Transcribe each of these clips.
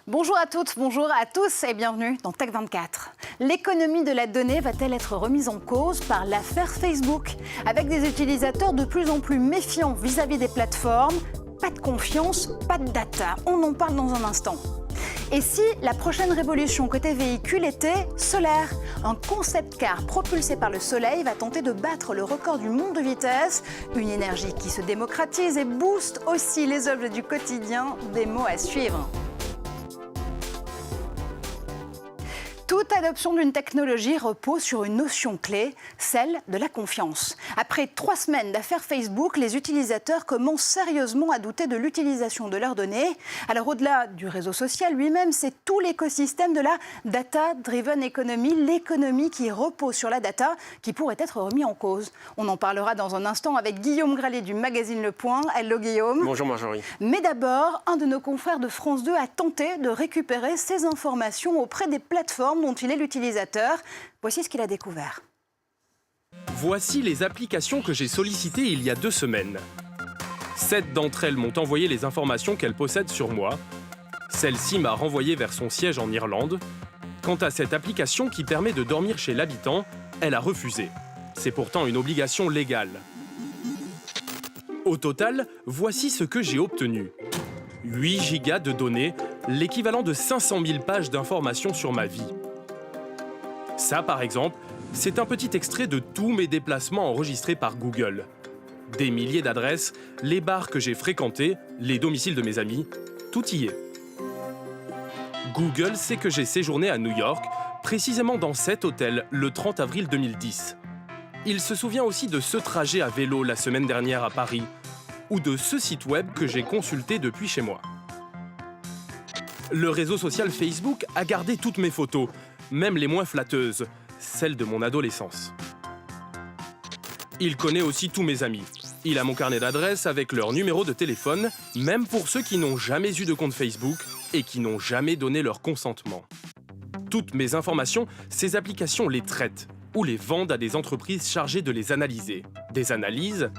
Bonjour à toutes, bonjour à tous et bienvenue dans Tech24. L'économie de la donnée va-t-elle être remise en cause par l'affaire Facebook? Avec des utilisateurs de plus en plus méfiants vis-à-vis des plateformes, pas de confiance, pas de data. On en parle dans un instant. Et si la prochaine révolution côté véhicule était solaire? Un concept car propulsé par le soleil va tenter de battre le record du monde de vitesse. Une énergie qui se démocratise et booste aussi les objets du quotidien. Des mots à suivre. Toute adoption d'une technologie repose sur une notion clé, celle de la confiance. Après 3 semaines d'affaires Facebook, les utilisateurs commencent sérieusement à douter de l'utilisation de leurs données. Alors au-delà du réseau social lui-même, c'est tout l'écosystème de la data-driven economy, l'économie qui repose sur la data, qui pourrait être remis en cause. On en parlera dans un instant avec Guillaume Gralet du magazine Le Point. Hello Guillaume. Bonjour Marjorie. Mais d'abord, un de nos confrères de France 2 a tenté de récupérer ces informations auprès des plateformes dont il est l'utilisateur. Voici ce qu'il a découvert. Voici les applications que j'ai sollicitées il y a 2 semaines. 7 d'entre elles m'ont envoyé les informations qu'elles possèdent sur moi. Celle-ci m'a renvoyé vers son siège en Irlande. Quant à cette application qui permet de dormir chez l'habitant, elle a refusé. C'est pourtant une obligation légale. Au total, voici ce que j'ai obtenu. 8 gigas de données, l'équivalent de 500 000 pages d'informations sur ma vie. Ça, par exemple, c'est un petit extrait de tous mes déplacements enregistrés par Google. Des milliers d'adresses, les bars que j'ai fréquentés, les domiciles de mes amis, tout y est. Google sait que j'ai séjourné à New York, précisément dans cet hôtel, le 30 avril 2010. Il se souvient aussi de ce trajet à vélo la semaine dernière à Paris, ou de ce site web que j'ai consulté depuis chez moi. Le réseau social Facebook a gardé toutes mes photos, même les moins flatteuses, celles de mon adolescence. Il connaît aussi tous mes amis. Il a mon carnet d'adresses avec leur numéro de téléphone, même pour ceux qui n'ont jamais eu de compte Facebook et qui n'ont jamais donné leur consentement. Toutes mes informations, ces applications les traitent ou les vendent à des entreprises chargées de les analyser. Des analyses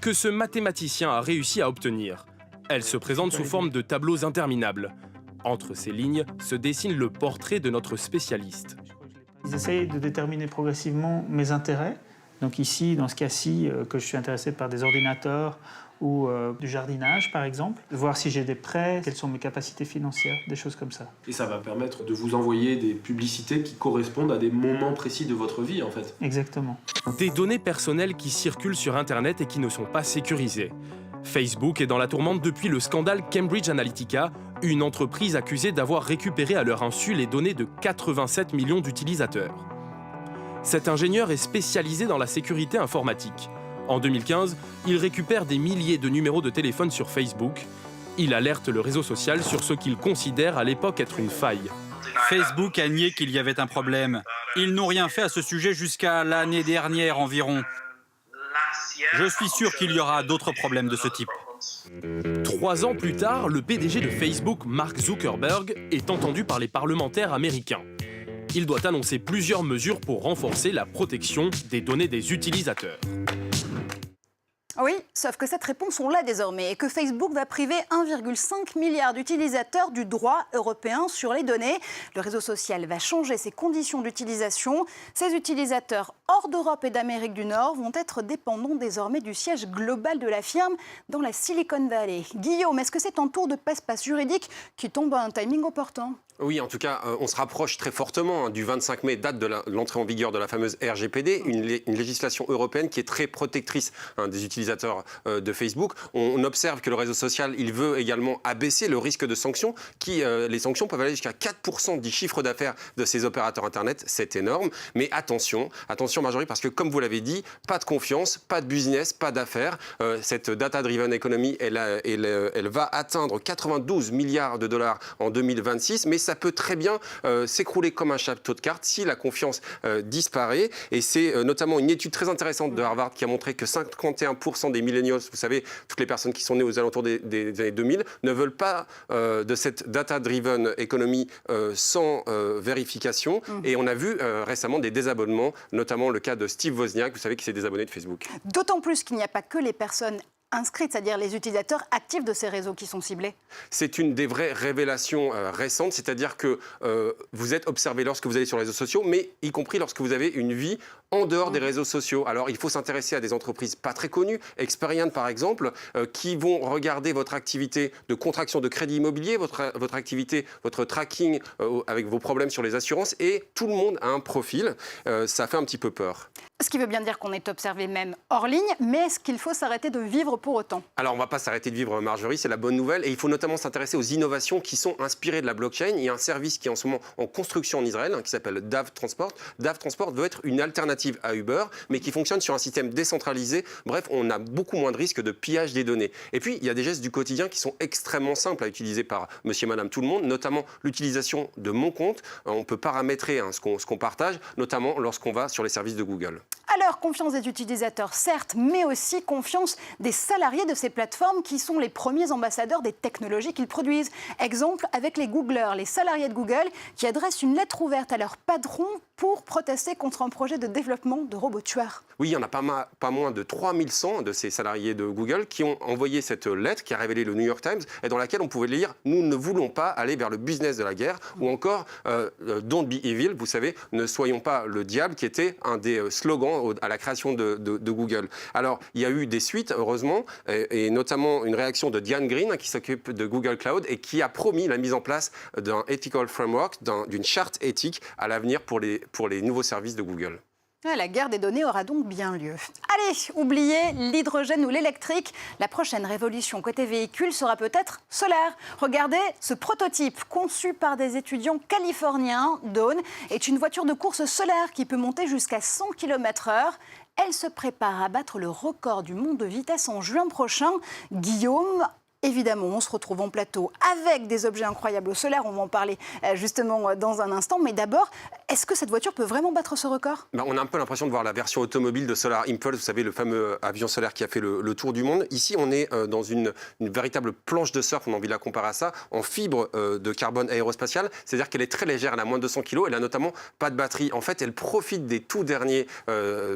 que ce mathématicien a réussi à obtenir. Elles se présentent sous forme de tableaux interminables. Entre ces lignes se dessine le portrait de notre spécialiste. Ils essayent de déterminer progressivement mes intérêts. Donc ici, dans ce cas-ci, que je suis intéressé par des ordinateurs ou du jardinage, par exemple. Voir si j'ai des prêts, quelles sont mes capacités financières, des choses comme ça. Et ça va permettre de vous envoyer des publicités qui correspondent à des moments précis de votre vie, en fait. Exactement. Des données personnelles qui circulent sur Internet et qui ne sont pas sécurisées. Facebook est dans la tourmente depuis le scandale Cambridge Analytica, une entreprise accusée d'avoir récupéré à leur insu les données de 87 millions d'utilisateurs. Cet ingénieur est spécialisé dans la sécurité informatique. En 2015, il récupère des milliers de numéros de téléphone sur Facebook. Il alerte le réseau social sur ce qu'il considère à l'époque être une faille. Facebook a nié qu'il y avait un problème. Ils n'ont rien fait à ce sujet jusqu'à l'année dernière environ. Je suis sûr qu'il y aura d'autres problèmes de ce type. 3 ans plus tard, le PDG de Facebook, Mark Zuckerberg, est entendu par les parlementaires américains. Il doit annoncer plusieurs mesures pour renforcer la protection des données des utilisateurs. Oui, sauf que cette réponse, on l'a désormais et que Facebook va priver 1,5 milliard d'utilisateurs du droit européen sur les données. Le réseau social va changer ses conditions d'utilisation. Ces utilisateurs hors d'Europe et d'Amérique du Nord vont être dépendants désormais du siège global de la firme dans la Silicon Valley. Guillaume, est-ce que c'est un tour de passe-passe juridique qui tombe à un timing opportun ? Oui, en tout cas, on se rapproche très fortement du 25 mai, date de l'entrée en vigueur de la fameuse RGPD, une législation européenne qui est très protectrice des utilisateurs de Facebook. On observe que le réseau social, il veut également abaisser le risque de sanctions, les sanctions peuvent aller jusqu'à 4% du chiffre d'affaires de ces opérateurs Internet, c'est énorme. Mais attention Marjorie, parce que comme vous l'avez dit, pas de confiance, pas de business, pas d'affaires. Cette data-driven economy, elle va atteindre 92 milliards de dollars en 2026, mais ça peut très bien s'écrouler comme un château de cartes si la confiance disparaît. Et c'est notamment une étude très intéressante de Harvard qui a montré que 51% des millennials, vous savez, toutes les personnes qui sont nées aux alentours des années 2000, ne veulent pas de cette data-driven economy sans vérification. Et on a vu récemment des désabonnements, notamment le cas de Steve Wozniak, vous savez, qui s'est désabonné de Facebook. D'autant plus qu'il n'y a pas que les personnes inscrites, c'est-à-dire les utilisateurs actifs de ces réseaux qui sont ciblés. C'est une des vraies révélations récentes, c'est-à-dire que vous êtes observé lorsque vous allez sur les réseaux sociaux, mais y compris lorsque vous avez une vie en dehors des réseaux sociaux. Alors, il faut s'intéresser à des entreprises pas très connues, Experian par exemple, qui vont regarder votre activité de contraction de crédit immobilier, votre activité, votre tracking avec vos problèmes sur les assurances, et tout le monde a un profil. Ça fait un petit peu peur. Ce qui veut bien dire qu'on est observé même hors ligne, mais est-ce qu'il faut s'arrêter de vivre pour autant? Alors, on ne va pas s'arrêter de vivre, Marjorie, c'est la bonne nouvelle. Et il faut notamment s'intéresser aux innovations qui sont inspirées de la blockchain. Il y a un service qui est en ce moment en construction en Israël, qui s'appelle DAV Transport. DAV Transport veut être une alternative à Uber, mais qui fonctionne sur un système décentralisé. Bref, on a beaucoup moins de risques de pillage des données. Et puis, il y a des gestes du quotidien qui sont extrêmement simples à utiliser par monsieur, madame, tout le monde, notamment l'utilisation de mon compte. On peut paramétrer ce qu'on partage, notamment lorsqu'on va sur les services de Google. Alors, confiance des utilisateurs, certes, mais aussi confiance des salariés de ces plateformes qui sont les premiers ambassadeurs des technologies qu'ils produisent. Exemple avec les Googlers, les salariés de Google qui adressent une lettre ouverte à leur patron pour protester contre un projet de développement de robots tueurs. Oui, il y en a pas moins de 3100 de ces salariés de Google qui ont envoyé cette lettre qui a révélé le New York Times et dans laquelle on pouvait lire « Nous ne voulons pas aller vers le business de la guerre » ou encore « Don't be evil », vous savez, « Ne soyons pas le diable » qui était un des slogans à la création de Google. Alors, il y a eu des suites, heureusement, et notamment une réaction de Diane Green qui s'occupe de Google Cloud et qui a promis la mise en place d'un ethical framework, d'une charte éthique à l'avenir pour les nouveaux services de Google. La guerre des données aura donc bien lieu. Allez, oubliez l'hydrogène ou l'électrique. La prochaine révolution côté véhicule sera peut-être solaire. Regardez ce prototype conçu par des étudiants californiens. Dawn est une voiture de course solaire qui peut monter jusqu'à 100 km/h. Elle se prépare à battre le record du monde de vitesse en juin prochain. Guillaume, évidemment, on se retrouve en plateau avec des objets incroyables au solaire. On va en parler justement dans un instant. Mais d'abord, est-ce que cette voiture peut vraiment battre ce record? On a un peu l'impression de voir la version automobile de Solar Impulse, vous savez, le fameux avion solaire qui a fait le tour du monde. Ici, on est dans une véritable planche de surf, on a envie de la comparer à ça, en fibre de carbone aérospatiale. C'est-à-dire qu'elle est très légère, elle a moins de 200 kg, elle a notamment pas de batterie. En fait, elle profite des tout derniers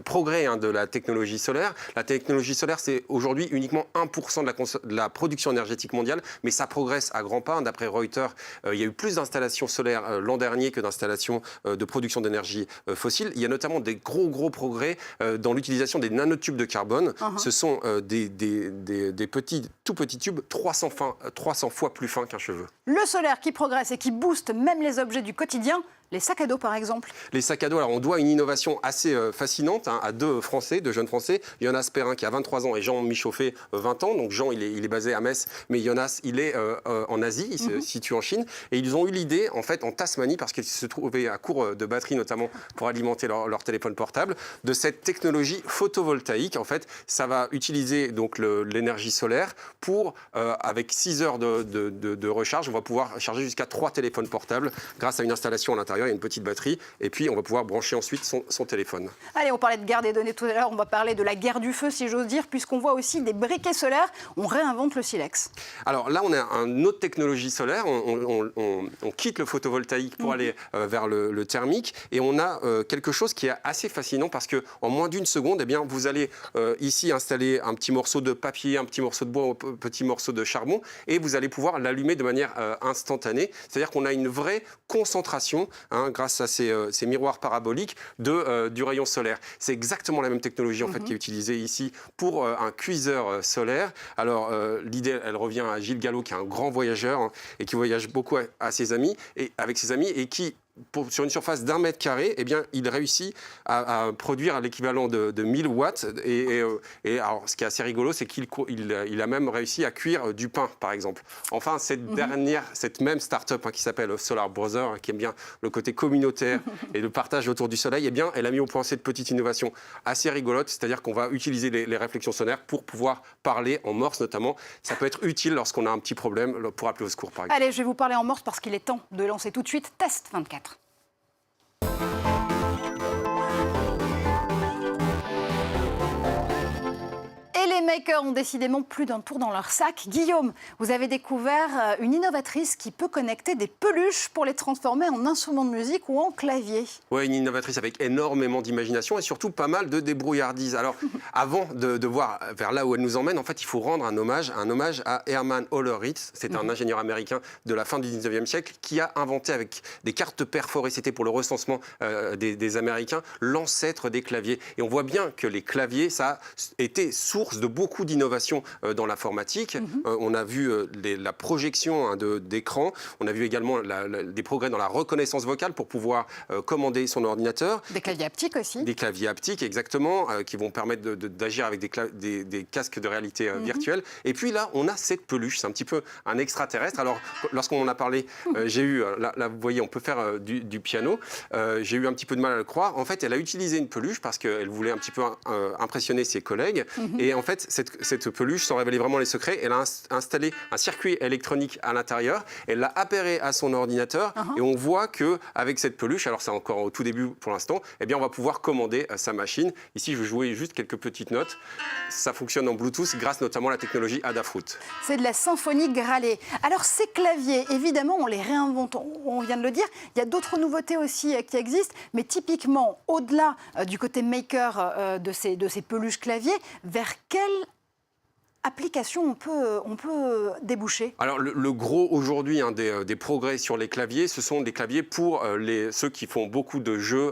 progrès de la technologie solaire. La technologie solaire, c'est aujourd'hui uniquement 1% de la production énergétique mondiale, mais ça progresse à grands pas. D'après Reuters, il y a eu plus d'installations solaires l'an dernier que d'installations de production d'énergie fossile. Il y a notamment des gros progrès dans l'utilisation des nanotubes de carbone. Ce sont des tout petits tubes 300 fois plus fins qu'un cheveu. Le solaire qui progresse et qui booste même les objets du quotidien. Les sacs à dos, par exemple. Les sacs à dos, alors on doit une innovation assez fascinante à deux jeunes Français. Jonas Perrin qui a 23 ans et Jean Michauffé 20 ans. Donc Jean, il est basé à Metz, mais Jonas, il est en Asie, il se situe en Chine. Et ils ont eu l'idée, en fait, en Tasmanie, parce qu'ils se trouvaient à court de batterie, notamment pour alimenter leur téléphone portable, de cette technologie photovoltaïque. En fait, ça va utiliser donc l'énergie solaire pour, avec 6 heures de recharge, on va pouvoir charger jusqu'à 3 téléphones portables grâce à une installation à l'intérieur. Il y a une petite batterie et puis on va pouvoir brancher ensuite son téléphone. Allez, on parlait de guerre des données tout à l'heure, on va parler de la guerre du feu si j'ose dire, puisqu'on voit aussi des briquets solaires, on réinvente le silex. Alors là, on a une autre technologie solaire, on quitte le photovoltaïque pour aller vers le thermique et on a quelque chose qui est assez fascinant parce qu'en moins d'une seconde, eh bien, vous allez ici installer un petit morceau de papier, un petit morceau de bois, un petit morceau de charbon et vous allez pouvoir l'allumer de manière instantanée. C'est-à-dire qu'on a une vraie concentration grâce à ces miroirs paraboliques du rayon solaire. C'est exactement la même technologie en fait, qui est utilisée ici pour un cuiseur solaire. Alors l'idée, elle revient à Gilles Gallo, qui est un grand voyageur et qui voyage beaucoup avec ses amis et qui sur une surface d'1 mètre carré, eh bien, il réussit à produire l'équivalent de 1000 watts. Et alors, ce qui est assez rigolo, c'est qu'il a même réussi à cuire du pain, par exemple. Enfin, cette même start-up qui s'appelle Solar Brother, qui aime bien le côté communautaire et le partage autour du soleil, eh bien, elle a mis au point cette petite innovation assez rigolote, c'est-à-dire qu'on va utiliser les réflexions solaires pour pouvoir parler en morse, notamment. Ça peut être utile lorsqu'on a un petit problème pour appeler au secours, par exemple. Allez, je vais vous parler en morse parce qu'il est temps de lancer tout de suite Test 24. Les makers ont décidément plus d'un tour dans leur sac. Guillaume, vous avez découvert une innovatrice qui peut connecter des peluches pour les transformer en instruments de musique ou en clavier. Oui, une innovatrice avec énormément d'imagination et surtout pas mal de débrouillardise. Alors, avant de voir vers là où elle nous emmène, en fait, il faut rendre un hommage à Hermann Hollerith. C'est un ingénieur américain de la fin du 19e siècle qui a inventé avec des cartes perforées, c'était pour le recensement des Américains, l'ancêtre des claviers. Et on voit bien que les claviers, ça a été source de beaucoup d'innovations dans l'informatique. On a vu la projection d'écran, on a vu également des progrès dans la reconnaissance vocale pour pouvoir commander son ordinateur. Des claviers haptiques aussi. Des claviers haptiques, exactement, qui vont permettre d'agir avec des casques de réalité virtuelle. Et puis là, on a cette peluche, c'est un petit peu un extraterrestre. Alors, lorsqu'on en a parlé, j'ai eu, là, vous voyez, on peut faire du piano. J'ai eu un petit peu de mal à le croire. En fait, elle a utilisé une peluche parce qu'elle voulait un petit peu impressionner ses collègues. Et en fait, cette peluche, sans révéler vraiment les secrets, elle a installé un circuit électronique à l'intérieur. Elle l'a appairé à son ordinateur. Et on voit qu'avec cette peluche, alors c'est encore au tout début pour l'instant, eh bien, on va pouvoir commander sa machine. Ici, je vais jouer juste quelques petites notes. Ça fonctionne en Bluetooth grâce notamment à la technologie Adafruit. C'est de la symphonie gralée. Alors, ces claviers, évidemment, on les réinvente. On vient de le dire. Il y a d'autres nouveautés aussi qui existent. Mais typiquement, au-delà du côté maker de ces peluches claviers, vers quelle application on peut déboucher? Alors le gros aujourd'hui des progrès sur les claviers, ce sont des claviers pour ceux qui font beaucoup de jeux,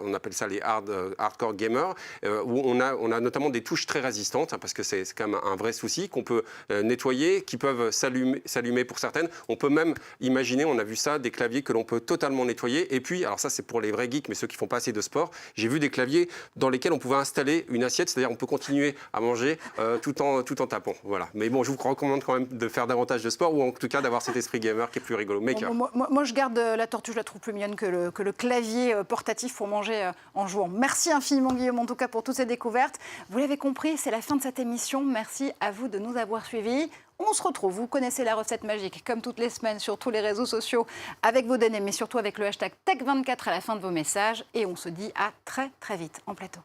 on appelle ça les hardcore gamers, où on a notamment des touches très résistantes, parce que c'est quand même un vrai souci, qu'on peut nettoyer, qui peuvent s'allumer pour certaines. On peut même imaginer, on a vu ça, des claviers que l'on peut totalement nettoyer. Et puis, alors ça c'est pour les vrais geeks, mais ceux qui font pas assez de sport, j'ai vu des claviers dans lesquels on pouvait installer une assiette, c'est-à-dire on peut continuer à manger tout en tapant. Voilà. Mais bon, je vous recommande quand même de faire davantage de sport ou en tout cas d'avoir cet esprit gamer qui est plus rigolo. Maker. Moi, je garde la tortue, je la trouve plus mignonne que le clavier portatif pour manger en jouant. Merci infiniment, Guillaume, en tout cas, pour toutes ces découvertes. Vous l'avez compris, c'est la fin de cette émission. Merci à vous de nous avoir suivis. On se retrouve, vous connaissez la recette magique, comme toutes les semaines, sur tous les réseaux sociaux, avec vos données, mais surtout avec le hashtag Tech24 à la fin de vos messages. Et on se dit à très, très vite en plateau.